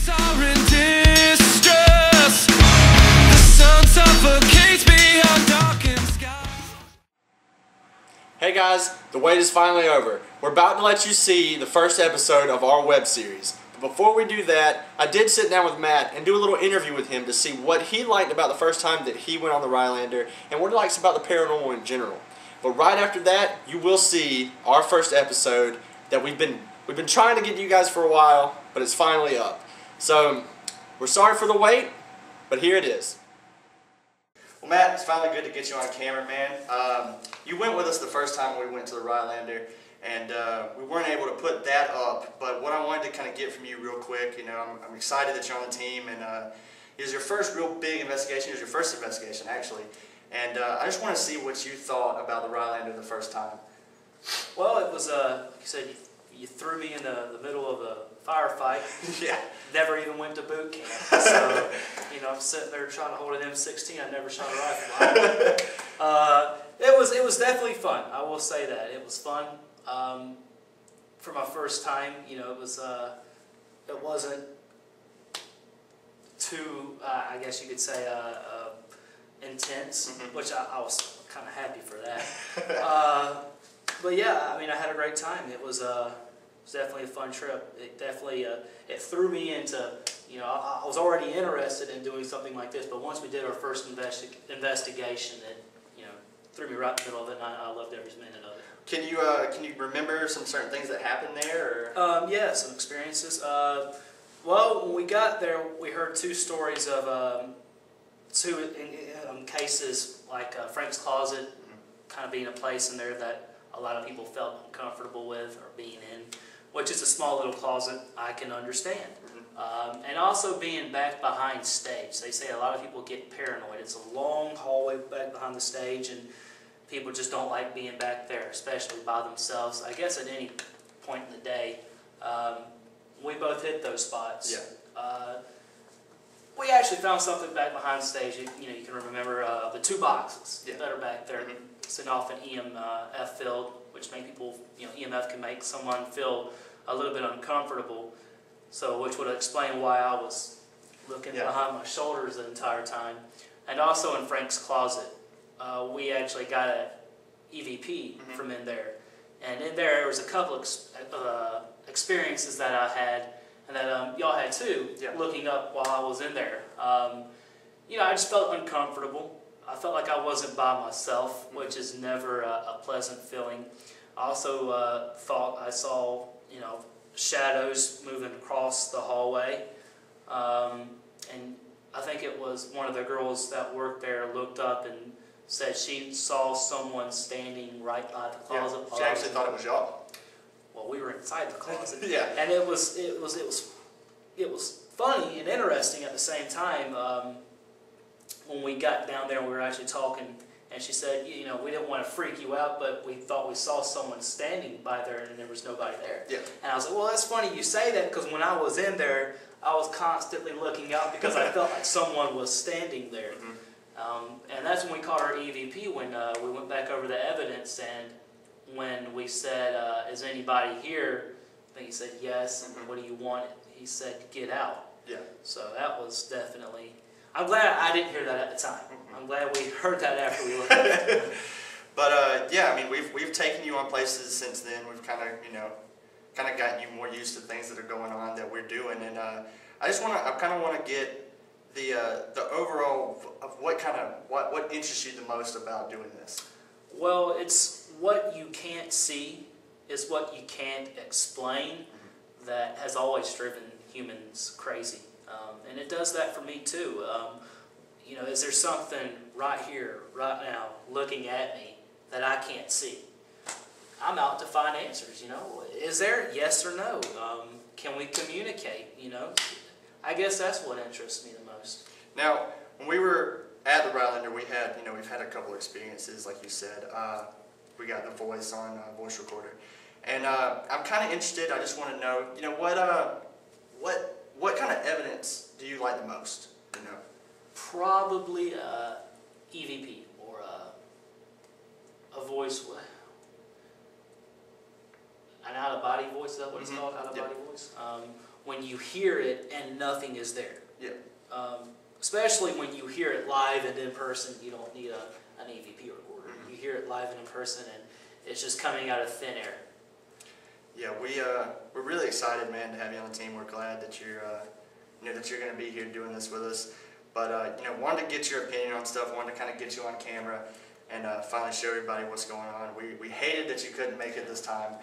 Trees are in distress. The sun suffocates beyond darkened skies. Hey guys, the wait is finally over. We're about to let you see the first episode of our web series. But before we do that, I did sit down with Matt and do a little interview with him to see what he liked about the first time that he went on the Rylander and what he likes about the paranormal in general. But right after that, you will see our first episode that we've been trying to get to you guys for a while, but it's finally up. So, we're sorry for the wait, but here it is. Well, Matt, it's finally good to get you on camera, man. You went with us the first time we went to the Rylander, and we weren't able to put that up, but what I wanted to kind of get from you real quick, you know, I'm excited that you're on the team, and it was your first real big investigation. It was your first investigation, actually. And I just want to see what you thought about the Rylander the first time. Well, it was, like you said, you threw me in the middle of a firefight. Yeah. Never even went to boot camp. So, you know, I'm sitting there trying to hold an M16. I never shot a rifle. It was definitely fun. I will say that. It was fun. For my first time, you know, it wasn't too, I guess you could say, intense, which I was kind of happy for that. But yeah, I mean, I had a great time. It was definitely a fun trip. It definitely it threw me into, you know, I was already interested in doing something like this, but once we did our first investigation, it, you know, threw me right in the middle of it, and I loved every minute of it. Can you remember some certain things that happened there? Or? Yeah, some experiences. Well, when we got there, we heard two stories of two cases like Frank's Closet, kind of being a place in there that a lot of people felt uncomfortable with or being in, which is a small little closet I can understand. And also being back behind stage. They say a lot of people get paranoid. It's a long hallway back behind the stage, and people just don't like being back there, especially by themselves. I guess at any point in the day, we both hit those spots. Yeah. We actually found something back behind the stage. You know, you can remember the two boxes that are back there, sitting off an EMF field, which make people, you know, EMF can make someone feel a little bit uncomfortable. So, which would explain why I was looking behind my shoulders the entire time. And also in Frank's Closet, we actually got an EVP from in there. And in there was a couple of experiences that I had, and that y'all had too, looking up while I was in there. You know, I just felt uncomfortable. I felt like I wasn't by myself, which is never a pleasant feeling. I also thought I saw, you know, shadows moving across the hallway. And I think it was one of the girls that worked there looked up and said she saw someone standing right by the closet. Yeah, she actually thought it was y'all. Well, we were inside the closet. Yeah. And it was funny and interesting at the same time. When we got down there and we were actually talking, and she said, you know, we didn't want to freak you out, but we thought we saw someone standing by there and there was nobody there. Yeah. And I was like, well, that's funny you say that, because when I was in there, I was constantly looking out because I felt like someone was standing there. And that's when we called our EVP, when we went back over the evidence, and when we said, is anybody here? I think he said yes, and what do you want? He said, get out. Yeah. So that was definitely, I'm glad I didn't hear that at the time. I'm glad we heard that after we left. But yeah, I mean, we've taken you on places since then. We've kind of gotten you more used to things that are going on that we're doing, and I kind of want to get the overall of what interests you the most about doing this. Well, it's what you can't see is what you can't explain that has always driven humans crazy, and it does that for me too. You know, is there something right here, right now, looking at me that I can't see? I'm out to find answers, you know. Is there? Yes or no? Can we communicate, you know? I guess that's what interests me the most. Now, when we were at the Rylander, we've had a couple experiences, like you said. We got the voice on voice recorder. And I'm kind of interested, I just want to know, you know, what kind of evidence do you like the most, you know? Probably EVP, or a voice, an out-of-body voice, is that what it's called, out-of-body voice? when you hear it and nothing is there. Yeah. Especially when you hear it live and in person, you don't need an EVP recorder. You hear it live and in person, and it's just coming out of thin air. Yeah, we're really excited, man, to have you on the team. We're glad that you're that you're going to be here doing this with us. But wanted to get your opinion on stuff. Wanted to kind of get you on camera and finally show everybody what's going on. We hated that you couldn't make it this time,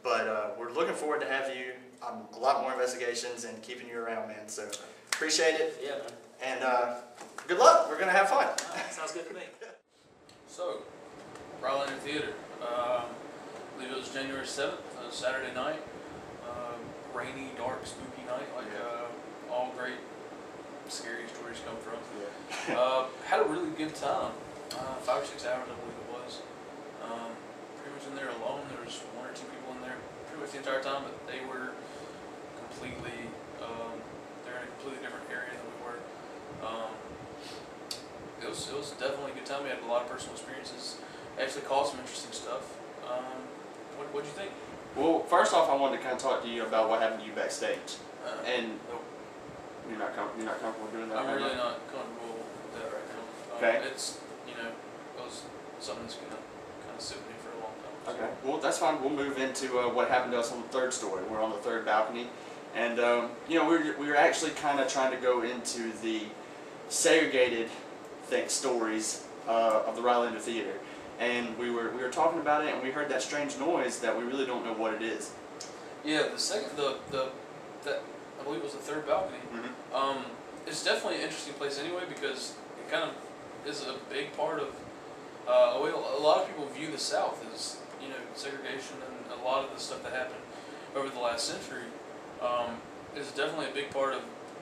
but we're looking forward to have you on a lot more investigations and keeping you around, man. So appreciate it. Yeah, man. And good luck. We're going to have fun. Sounds good to me. So, Rylander Theatre. I believe it was January 7th, Saturday night. Rainy, dark, spooky night, like all great scary stories come from. Yeah. Had a really good time. 5 or 6 hours, I believe it was. Pretty much in there alone. There was 1 or 2 people in there pretty much the entire time, but they were completely, they're in a completely different area than we were. It was definitely a good time. We had a lot of personal experiences. Actually caught some interesting stuff. What'd you think? Well, first off, I wanted to kind of talk to you about what happened to you backstage. And Nope. you're not comfortable doing that. I'm right really now? not comfortable with that right now. Okay. It's, it was something that's going to kind of sit with me for a long time. Okay. Well, that's fine. We'll move into what happened to us on the 3rd story. We're on the 3rd balcony, and we were actually kind of trying to go into the segregated stories of the Rylander Theatre, and we were talking about it, and we heard that strange noise that we really don't know what it is. Yeah, the second, that I believe it was the 3rd balcony. Mm-hmm. It's definitely an interesting place anyway, because it kind of is a big part of. A lot of people view the South as segregation, and a lot of the stuff that happened over the last century is definitely a big part of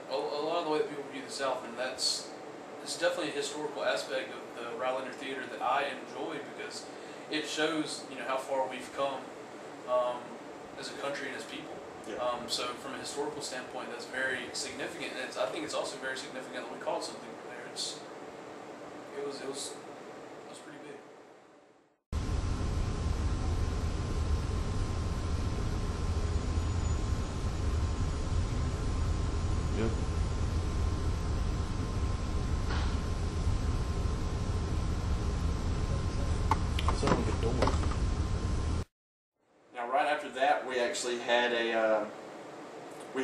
a lot of the way that people view the South, and it's definitely a historical aspect of the Rylander Theatre that I enjoy, because it shows how far we've come as a country and as people. Yeah. So from a historical standpoint, that's very significant, and I think it's also very significant that we caught something from there. It was pretty big. Yep. Now, right after that, we actually had we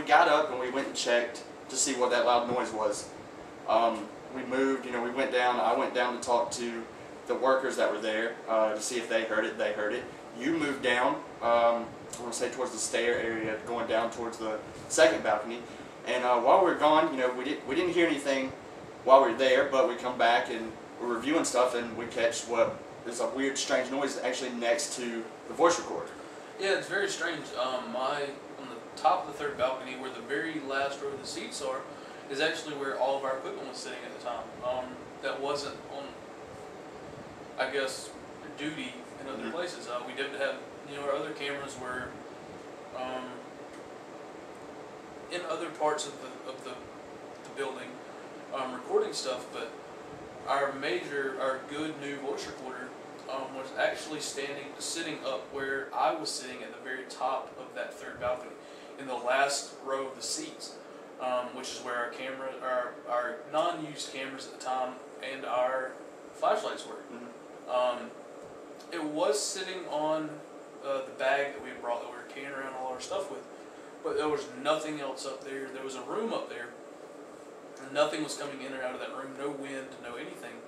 got up and we went and checked to see what that loud noise was. We moved, we went down. I went down to talk to the workers that were there to see if they heard it. They heard it. You moved down, I want to say towards the stair area, going down towards the 2nd balcony. And while we were gone, we didn't hear anything while we were there, but we come back and we're reviewing stuff, and we catch what is a weird, strange noise actually next to the voice recorder. Yeah, it's very strange. On the top of the 3rd balcony, where the very last row of the seats are, is actually where all of our equipment was sitting at the time. That wasn't on, I guess, duty in other places. We did have, our other cameras were in other parts of the building recording stuff, but our good new voice recorder was actually sitting up where I was sitting at the very top of that 3rd balcony, in the last row of the seats, which is where our non-used cameras at the time and our flashlights were. Mm-hmm. It was sitting on the bag that we had brought, that we were carrying around all our stuff with, but there was nothing else up there. There was a room up there, and nothing was coming in or out of that room, no wind, no anything.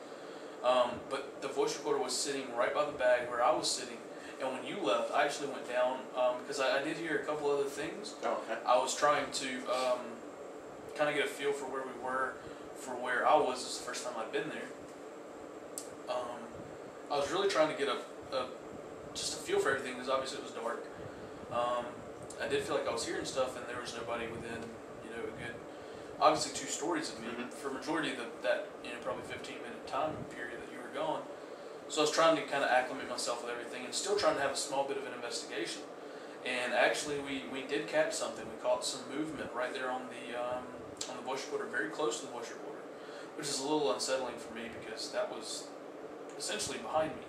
But the voice recorder was sitting right by the bag where I was sitting, and when you left, I actually went down, because I did hear a couple other things. Oh, okay. I was trying to kind of get a feel for where we were, for where I was. This is the first time I'd been there. I was really trying to get just a feel for everything, because obviously it was dark. I did feel like I was hearing stuff, and there was nobody within, a good, obviously 2 stories of me, for a majority of that, probably 15-minute time period that you were gone. So I was trying to kind of acclimate myself with everything, and still trying to have a small bit of an investigation. And actually, we did catch something. We caught some movement right there on the voice recorder, very close to the voice recorder, which is a little unsettling for me, because that was essentially behind me.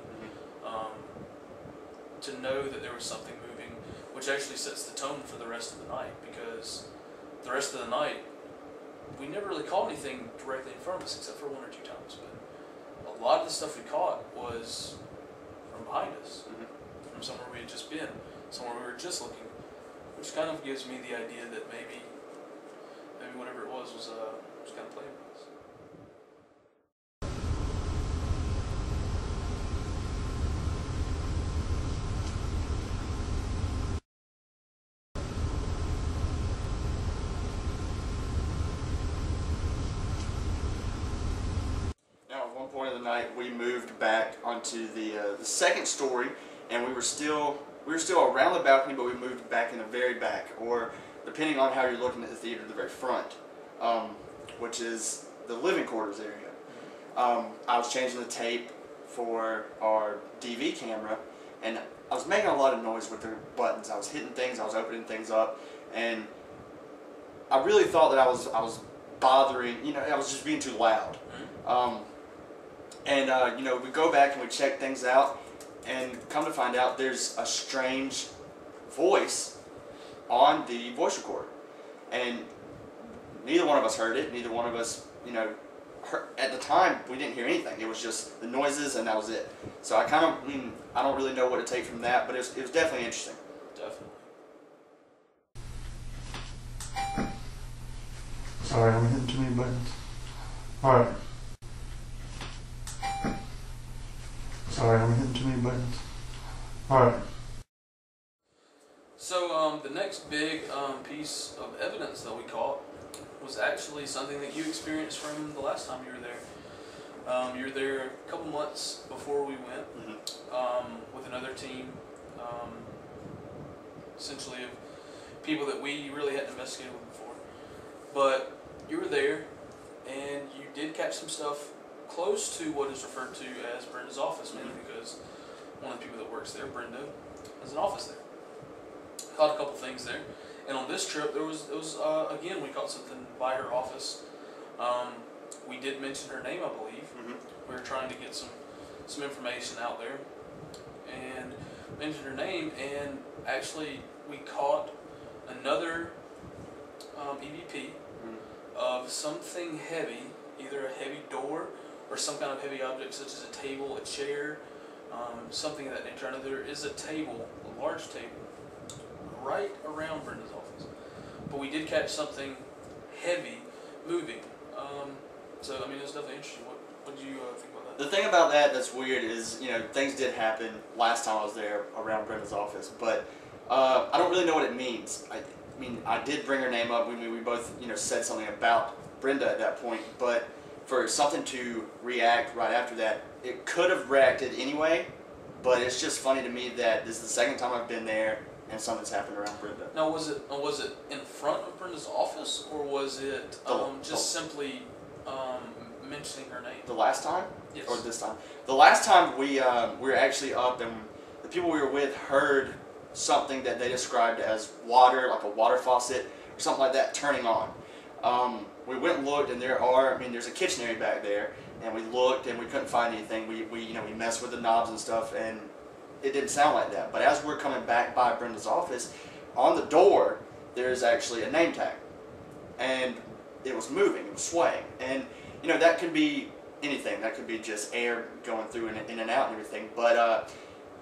To know that there was something moving, which which actually sets the tone for the rest of the night, because the rest of the night, we never really caught anything directly in front of us except for 1 or 2 times. But a lot of the stuff we caught was from behind us, from somewhere we had just been, somewhere we were just looking, which kind of gives me the idea that maybe whatever it was kind of playing with us. Now, at one point of the night, we moved back onto the second story, and we were still around the balcony, but we moved back in the very back, or depending on how you're looking at the theater, the very front, which is the living quarters area. I was changing the tape for our DV camera, and I was making a lot of noise with the buttons. I was hitting things, I was opening things up, and I really thought that I was bothering. I was just being too loud. We go back and we check things out, and come to find out there's a strange voice on the voice recorder, and neither one of us heard it. Neither one of us, heard, at the time we didn't hear anything. It was just the noises, and that was it. So I don't really know what to take from that, but it was definitely interesting. Definitely. Sorry, I'm hitting too many buttons. Alright. Sorry, I'm hitting too many buttons. Alright. So the next big piece of evidence that we caught was actually something that you experienced from the last time you were there. You were there a couple months before we went with another team, essentially of people that we really hadn't investigated with before. But you were there, and you did catch some stuff close to what is referred to as Brenda's office, mainly because one of the people that works there, Brenda, has an office there. Caught a couple things there, and on this trip there was again, we caught something by her office. We did mention her name, I believe. We were trying to get some information out there, and mentioned her name, and actually we caught another EVP of something heavy, either a heavy door or some kind of heavy object such as a table, a chair, something of that nature. I know there is a table, a large table, right around Brenda's office, but we did catch something heavy moving. So I mean, it's definitely interesting. What do you think about that? The thing about that that's weird is, things did happen last time I was there around Brenda's office, but I don't really know what it means. I did bring her name up. We both, said something about Brenda at that point, but for something to react right after that, it could have reacted anyway, but it's just funny to me that this is the second time I've been there and something's happened around Brenda. Now, was it in front of Brenda's office, or was it simply mentioning her name? The last time? Yes. Or this time? The last time we were actually up, and the people we were with heard something that they described as water, like a water faucet or something like that, turning on. We went and looked, and there's a kitchen area back there, and we looked and we couldn't find anything. We messed with the knobs and stuff, and it didn't sound like that. But as we're coming back by Brenda's office, on the door there's actually a name tag, and it was moving, it was swaying, and that could be anything. That could be just air going through in and out and everything. But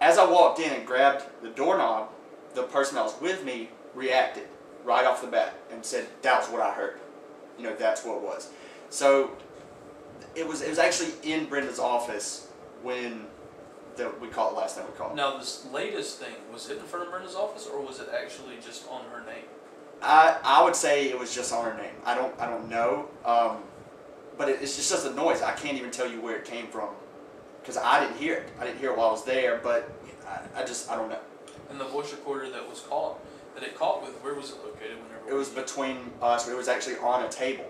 as I walked in and grabbed the doorknob, the person that was with me reacted right off the bat and said, "That was what I heard." That's what it was. So it was actually in Brenda's office when we caught it last time we called. Now, this latest thing, was it in front of Brenda's office, or was it actually just on her name? I would say it was just on her name. I don't know, but it's just a noise. I can't even tell you where it came from because I didn't hear it. I didn't hear it while I was there, but I don't know. And the voice recorder that it caught with, where was it located? It was between us. It was actually on a table.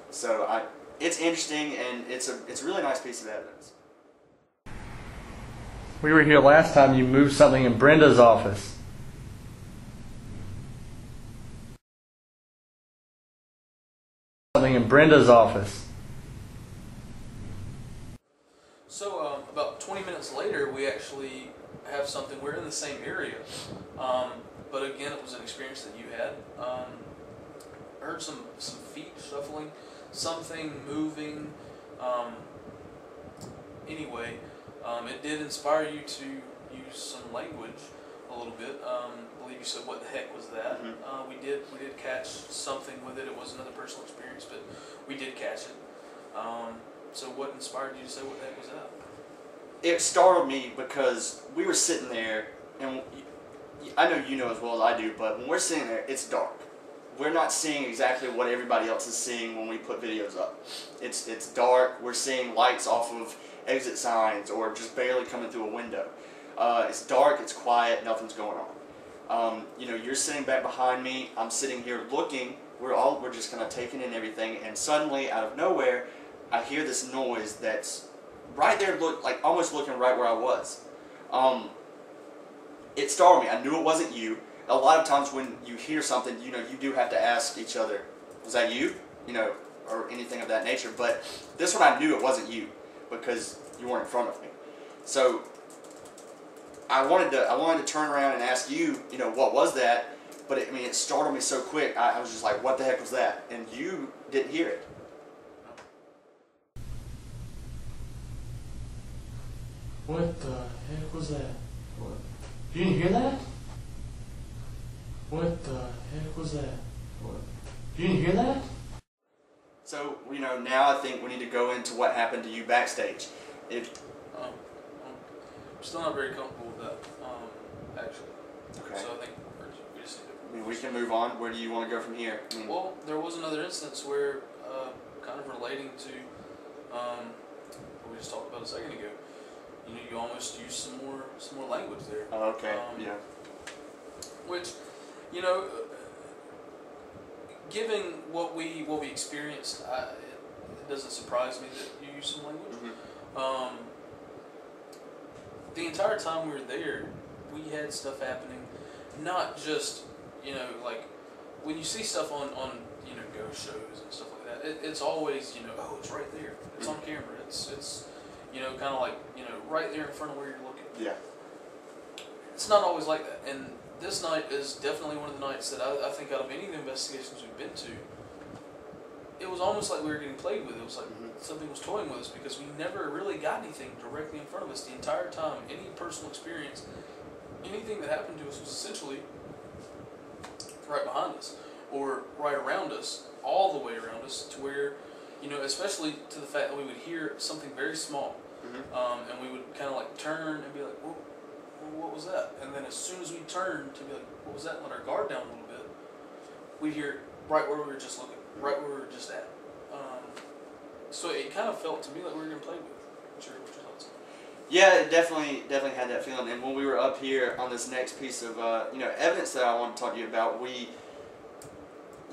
So it's interesting, and it's a really nice piece of evidence. We were here last time. You moved something in Brenda's office. Something in Brenda's office. So about 20 minutes later, we actually have something. We're in the same area. but again, it was an experience that you had. I heard some feet shuffling, something moving. Anyway, it did inspire you to use some language a little bit. I believe you said, "What the heck was that?" Mm-hmm. We did catch something with it. It was another personal experience, but we did catch it. So what inspired you to say, "What the heck was that?" It startled me because we were sitting there, and I know you know as well as I do, but when we're sitting there, it's dark. We're not seeing exactly what everybody else is seeing when we put videos up. It's dark. We're seeing lights off of exit signs or just barely coming through a window. It's dark. It's quiet. Nothing's going on. You're sitting back behind me. I'm sitting here looking. We're just kind of taking in everything, and suddenly, out of nowhere, I hear this noise that's right there, almost looking right where I was. It startled me. I knew it wasn't you. A lot of times when you hear something, you do have to ask each other, "Was that you?" Or anything of that nature. But this one, I knew it wasn't you because you weren't in front of me. So I wanted to turn around and ask you, what was that? But it startled me so quick. I was just like, "What the heck was that?" And you didn't hear it. What the heck was that? What? You didn't hear that? What the heck was that? What? You didn't hear that? So, now I think we need to go into what happened to you backstage. I'm still not very comfortable with that, actually. Okay. So I think we just need to... We can move on. Where do you want to go from here? Well, there was another instance where, kind of relating to what we just talked about a second ago. You almost used some more language there. Oh, okay. Yeah. Which, given what we experienced, it doesn't surprise me that you used some language. Mm-hmm. The entire time we were there, we had stuff happening. Not just like when you see stuff on ghost shows and stuff like that. It's always oh, it's right there. It's on camera. It's kind of like right there in front of where you're looking. Yeah. It's not always like that, and this night is definitely one of the nights that I think out of any of the investigations we've been to, it was almost like we were getting played with. It was like something was toying with us because we never really got anything directly in front of us the entire time. Any personal experience, anything that happened to us was essentially right behind us or right around us, all the way around us, to where, especially to the fact that we would hear something very small, and we would kind of like turn and be like, "Whoa, what was that?" And then as soon as we turned to be like, "What was that?" and let our guard down a little bit, we'd hear right where we were just looking, right where we were just at. So it kind of felt to me like we were going to play with. What's your thoughts? Yeah, it definitely had that feeling. And when we were up here on this next piece of evidence that I want to talk to you about,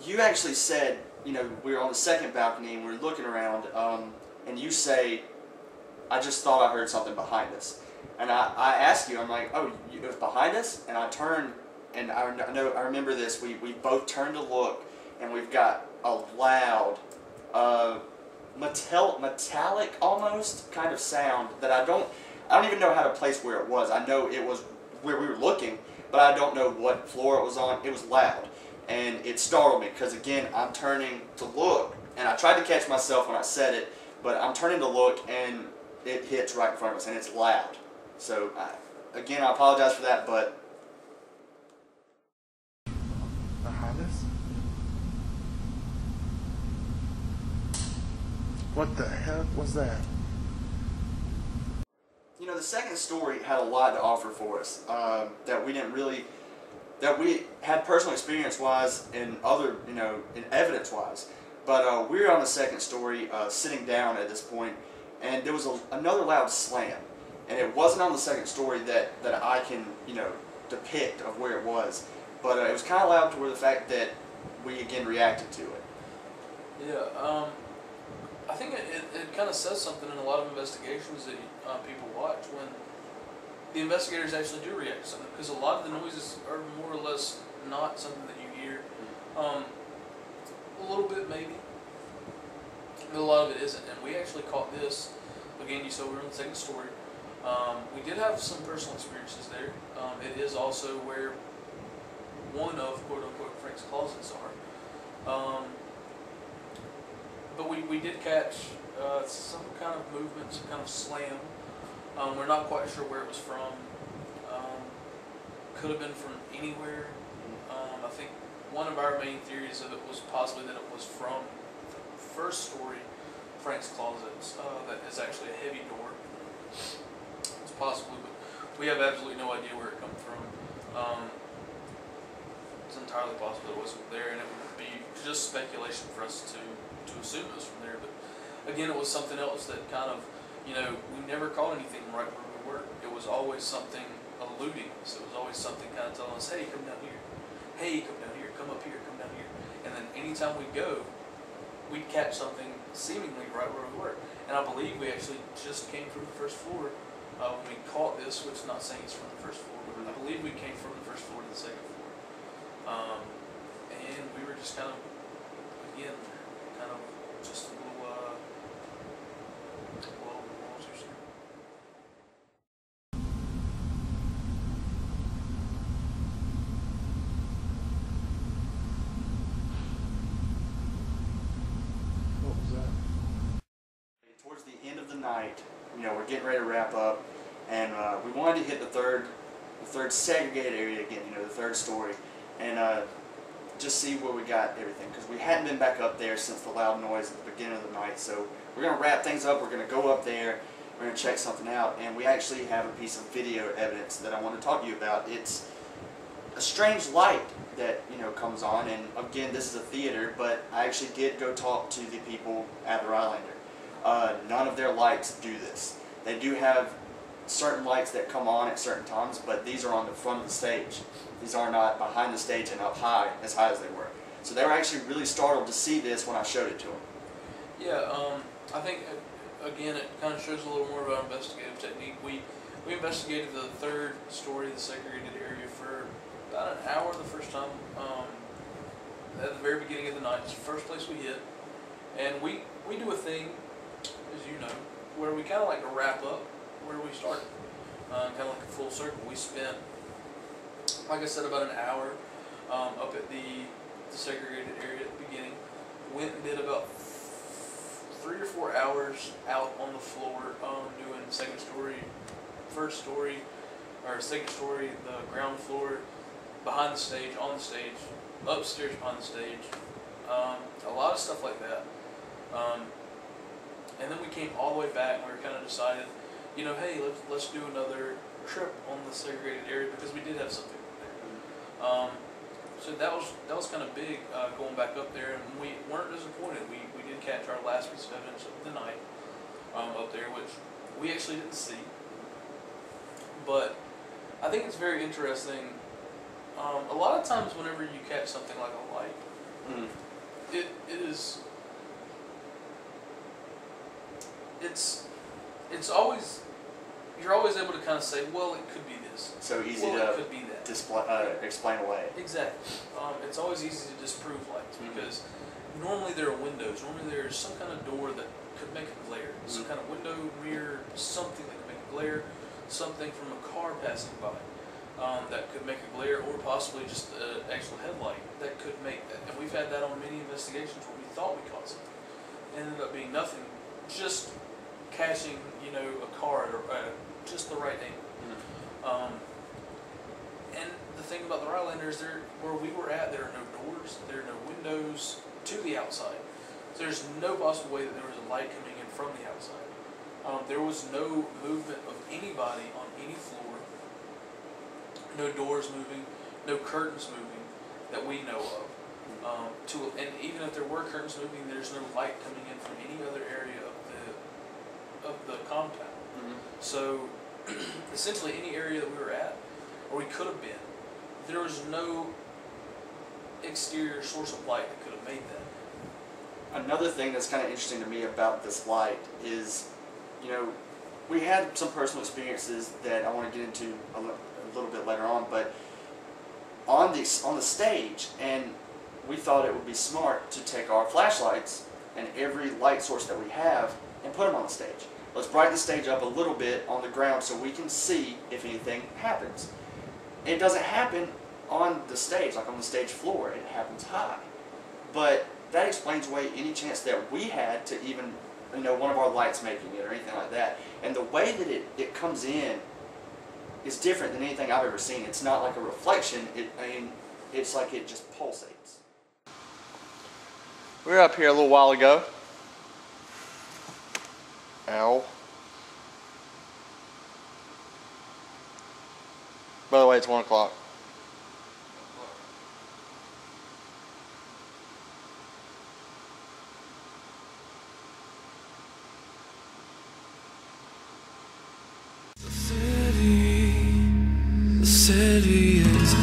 you actually said, we were on the second balcony and we were looking around, and you say, "I just thought I heard something behind us." And I asked you, I'm like, "Oh, it was behind us?" And I turned, and I remember this. We both turned to look, and we've got a loud, metallic almost kind of sound that I don't even know how to place where it was. I know it was where we were looking, but I don't know what floor it was on. It was loud, and it startled me because again, I'm turning to look, and I tried to catch myself when I said it, but I'm turning to look, and it hits right in front of us, and it's loud. So again, I apologize for that, but Behind us? What the heck was that? the second story had a lot to offer for us that we had personal experience wise and other, in evidence wise. But we were on the second story, sitting down at this point, and there was another loud slam, and it wasn't on the second story that I can, depict of where it was, but it was kind of loud to where the fact that we again reacted to it. Yeah, I think it kind of says something in a lot of investigations that people watch when the investigators actually do react to something, because a lot of the noises are more or less not something that you hear. A little bit maybe, but a lot of it isn't. And we actually caught this, again, you saw we were on the second story. We did have some personal experiences there. It is also where one of quote-unquote Frank's closets are. But we did catch some kind of movement, some kind of slam. We're not quite sure where it was from. Could have been from anywhere. I think one of our main theories of it was possibly that it was from the first story, Frank's closets. That is actually a heavy door. It's possibly, but we have absolutely no idea where it comes from. It's entirely possible it wasn't there, and it would be just speculation for us to assume it was from there. But again, it was something else that kind of, we never caught anything right where we were. It was always something eluding us. It was always something kind of telling us, hey, come down here. Hey, come down here. Come up here. Come down here. And then anytime we'd go, we'd catch something seemingly right where we were. And I believe we actually just came from the first floor when we caught this, which not saying it's from the first floor, but I believe we came from the first floor to the second floor. And we were just kind of, again, just a little, well, what was your saying? What was that? Towards the end of the night, we're getting ready to wrap up, and we wanted to hit the third segregated area again, the third story, and just see where we got everything, because we hadn't been back up there since the loud noise at the beginning of the night. So we're going to wrap things up, we're going to go up there, we're going to check something out, and we actually have a piece of video evidence that I want to talk to you about. It's a strange light that comes on, and again, this is a theater, but I actually did go talk to the people at the Rylander. None of their lights do this. They do have certain lights that come on at certain times, but these are on the front of the stage. These are not behind the stage and up high as they were. So they were actually really startled to see this when I showed it to them. Yeah, I think, again, it kind of shows a little more about investigative technique. We investigated the third story, the segregated area, for about an hour the first time. At the very beginning of the night, it's the first place we hit. And we do a thing, as you know, where we kind of like to wrap up where we started. Kind of like a full circle. We spent, like I said, about an hour up at the segregated area at the beginning. Went and did about 3 or 4 hours out on the floor doing second story, first story, or second story, the ground floor, behind the stage, on the stage, upstairs behind the stage. A lot of stuff like that. And then we came all the way back and we were kind of decided, hey, let's do another trip on the segregated area because we did have something there. So that was kind of big going back up there, and we weren't disappointed. We did catch our last piece of evidence of the night up there, which we actually didn't see. But I think it's very interesting. A lot of times whenever you catch something like a light, it's always, you're always able to kind of say, well, it could be this. So easy it to could be that. explain away. Exactly. It's always easy to disprove lights because normally there are windows. Normally there's some kind of door that could make a glare. Some kind of window, rear, something that could make a glare. Something from a car passing by that could make a glare, or possibly just an actual headlight that could make that. And we've had that on many investigations where we thought we caught something. It ended up being nothing. Just catching, a car at just the right angle. And the thing about the Rylander is where we were at, there are no doors, there are no windows to the outside. So there's no possible way that there was a light coming in from the outside. There was no movement of anybody on any floor, no doors moving, no curtains moving that we know of. And even if there were curtains moving, there's no light coming in from any other area of the compound. So essentially any area that we were at, or we could have been, there was no exterior source of light that could have made that. Another thing that's kind of interesting to me about this light is, we had some personal experiences that I want to get into a little bit later on, but on the stage, and we thought it would be smart to take our flashlights and every light source that we have and put them on the stage. Let's brighten the stage up a little bit on the ground so we can see if anything happens. It doesn't happen on the stage, like on the stage floor, it happens high. But that explains away any chance that we had to even, one of our lights making it or anything like that. And the way that it comes in is different than anything I've ever seen. It's not like a reflection. It's like it just pulsates. We were up here a little while ago. Ow. By the way, it's 1 o'clock. The city is